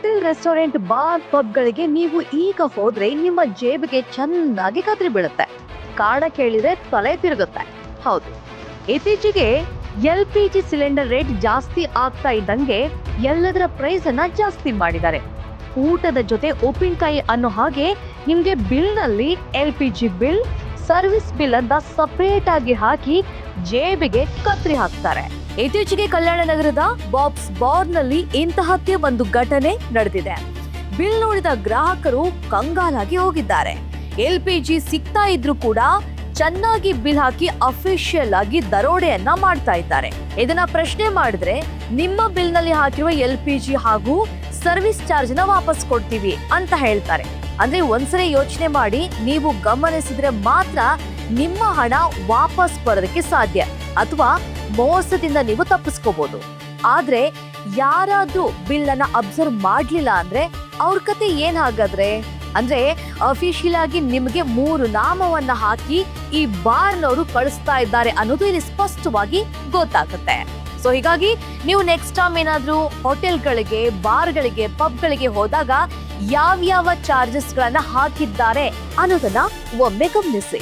Hotel, restaurant, bar, ಪಬ್ಗಳಿಗೆ ನೀವು ಈಗ ಹೋದ್ರೆ ನಿಮ್ಮ ಜೇಬಿಗೆ ಚೆನ್ನಾಗಿ ಕತ್ರಿ ಬೀಳುತ್ತೆ. ಕಾರಣ ಕೇಳಿದ್ರೆ ತಲೆ ತಿರುಗುತ್ತೆ. ಹೌದು, ಇತ್ತೀಚೆಗೆ LPG ಸಿಲಿಂಡರ್ ರೇಟ್ ಜಾಸ್ತಿ ಆಗ್ತಾ ಇದ್ದಂಗೆ ಎಲ್ಲದರ ಪ್ರೈಸ್ ಅನ್ನ ಜಾಸ್ತಿ ಮಾಡಿದ್ದಾರೆ. ಊಟದ ಜೊತೆ ಉಪ್ಪಿನಕಾಯಿ ಅನ್ನೋ ಹಾಗೆ ನಿಮ್ಗೆ ಬಿಲ್ ನಲ್ಲಿ LPG ಬಿಲ್, ಸರ್ವಿಸ್ ಬಿಲ್ ಅಂತ ಸಪರೇಟ್ ಆಗಿ ಹಾಕಿ ಜೇಬಿಗೆ ಕತ್ರಿ ಹಾಕ್ತಾರೆ. ಇತ್ತೀಚೆಗೆ ಕಲ್ಯಾಣ ನಗರದ ಬಾಬ್ಸ್ ಬಾರ್ ನಲ್ಲಿ ಇಂತಹದ್ದೇ ಒಂದು ಘಟನೆ ನಡೆದಿದೆ. ಬಿಲ್ ನೋಡಿದ ಗ್ರಾಹಕರು ಕಂಗಾಲಾಗಿ ಹೋಗಿದ್ದಾರೆ. LPG ಸಿಗ್ತಾ ಇದ್ರು ಕೂಡ ಚೆನ್ನಾಗಿ ಬಿಲ್ ಹಾಕಿ ಅಫಿಷಿಯಲ್ ಆಗಿ ದರೋಡೆಯನ್ನ ಮಾಡ್ತಾ ಇದ್ದಾರೆ. ಇದನ್ನ ಪ್ರಶ್ನೆ ಮಾಡಿದ್ರೆ ನಿಮ್ಮ ಬಿಲ್ ನಲ್ಲಿ ಹಾಕಿರುವ LPG ಹಾಗೂ ಸರ್ವಿಸ್ ಚಾರ್ಜ್ ನ ವಾಪಸ್ ಕೊಡ್ತೀವಿ ಅಂತ ಹೇಳ್ತಾರೆ. ಅಂದ್ರೆ ಒಂದ್ಸರಿ ಯೋಚನೆ ಮಾಡಿ, ನೀವು ಗಮನಿಸಿದ್ರೆ ಮಾತ್ರ ನಿಮ್ಮ ಹಣ ವಾಪಸ್ ಬರೋದಕ್ಕೆ ಸಾಧ್ಯ, ಅಥವಾ ಮೋಸದಿಂದ ನೀವು ತಪ್ಪಿಸ್ಕೋಬಹುದು. ಆದ್ರೆ ಯಾರಾದ್ರೂ ಬಿಲ್ ಅನ್ನ ಅಬ್ಸರ್ವ್ ಮಾಡ್ಲಿಲ್ಲ ಅಂದ್ರೆ ಅವ್ರ ಕತೆ ಏನ್ ಹಾಗಾದ್ರೆ? ಅಂದ್ರೆ ಅಫಿಷಿಯಲ್ ಆಗಿ ನಿಮ್ಗೆ 3 ನಾಮವನ್ನ ಹಾಕಿ ಈ ಬಾರ್ನವರು ಕಳಿಸ್ತಾ ಇದ್ದಾರೆ ಅನ್ನೋದು ಇಲ್ಲಿ ಸ್ಪಷ್ಟವಾಗಿ ಗೊತ್ತಾಗುತ್ತೆ. ಸೊ ಹೀಗಾಗಿ ನೀವು ನೆಕ್ಸ್ಟ್ ಟೈಮ್ ಏನಾದ್ರೂ ಹೋಟೆಲ್ಗಳಿಗೆ, ಬಾರ್ಗಳಿಗೆ, ಪಬ್ಗಳಿಗೆ ಹೋದಾಗ ಯಾವ ಚಾರ್ಜಸ್ ಗಳನ್ನ ಹಾಕಿದ್ದಾರೆ ಅನ್ನೋದನ್ನ ಒಮ್ಮೆ ಗಮನಿಸಿ.